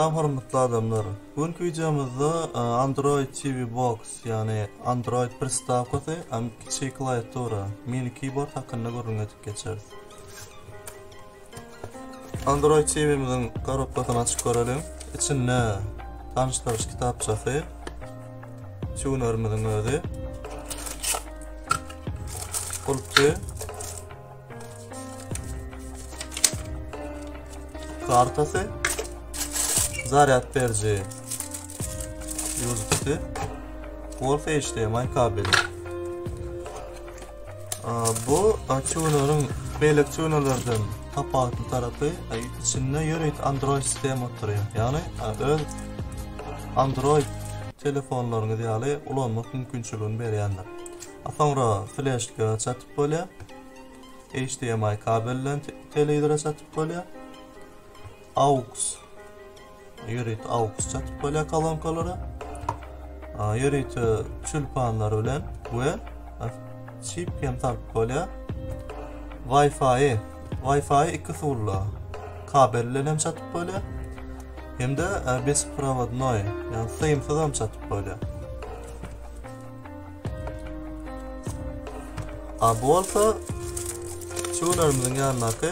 Salam hormatly adamlar. Bugünkü videomuzda Android TV Box yani Android pristavkası hem kiçik klaviatura, mini keyboard hakkında görüntü geçeriz. Android TV'mizin korobkasını açıp görelim. İçinde tanıştırış kitapçası, tuner'imizin özü, kulpçu, kartası, zaryat verici USB, Wolf HDMI kabeli. Bu tuner'ın belli tuner'lardan kapatlı tarafı içinde yürüyüt Android sistemi oturuyor. Yani öz Android telefonlarını deyali ulanmak mümkünçülüğünü berýändir. Sonra flashga çatyp bolýar. HDMI kabelden televizora çatyp bolýar. AUX yürüyüt AUX çatyp bolýar kolonkalara. Yürüyüt çülpanlar bilen we chip hem tartyp bolýar. Wi-Fi 2 surlu kabelden hem çatyp bolýar. Hem de besprovодной, yani sıyımsız hem çatyp bolýar. Bu olsa tuner'imizin yanındaki,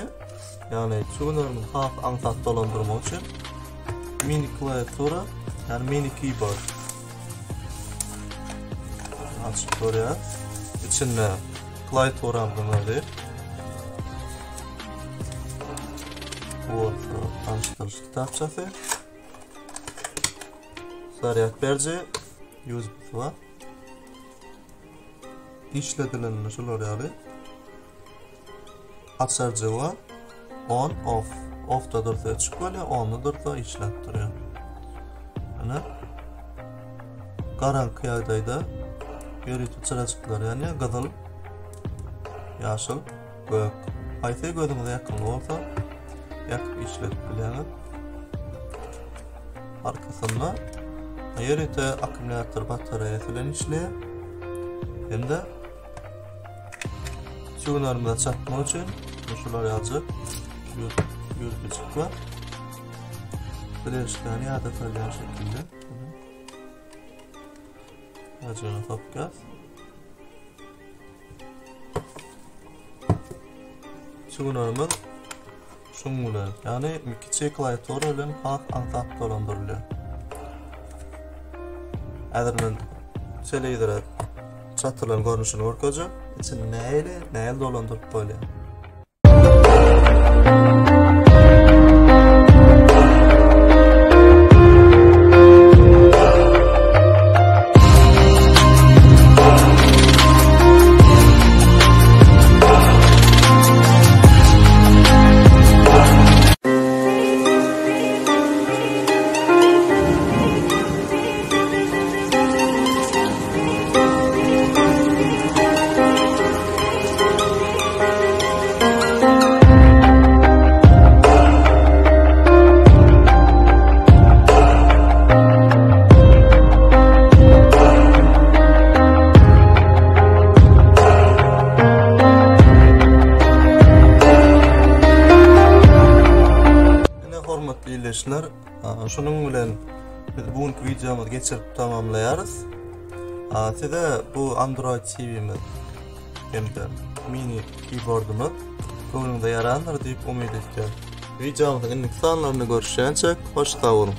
yani tuner'imiz haf ansat dolandırmak için mini klaviatura, yani mini keyboard açıp görüyoruz. İçinde klaviaturamızın var. Bu tanıştırış kitapçası, zaryat verici USB'si var. İşletilen şular yani açarcı var. On off, off'ta dursa çıkıyor, on'da dursa işlettiriyor. Yani karanlık yerdeyde yürütü çıracıklar yani kızıl, yaşıl, gök. Hayse gözümüze yakın olsa yakıp işletebiliriz. Arkasında yürütü akümülatör bataryasıyla işliyor. Hem de tuner'ımıza çatmak için şular yazıp USB var. Flash'tan ya da kalyan şekilde acını tapacağız. Tuner'ımız şunlar yani kiçik klaviatura ile hak ansat dolandırılıyor. Adının televizora çatılan görünüşünü görkəcək. İçin neyli dolandırıp bolýar. Hormatly izleyijiler, şunun bilen biz bugünkü videomuzu geçirip tamamlayarız. Size bu Android TV'miz hem de mini keyboard'umuz konuda yaranır deyip umid ediyorum. Videomuzun ilk sonlarını görüşeceğiz. Hoşça kalın.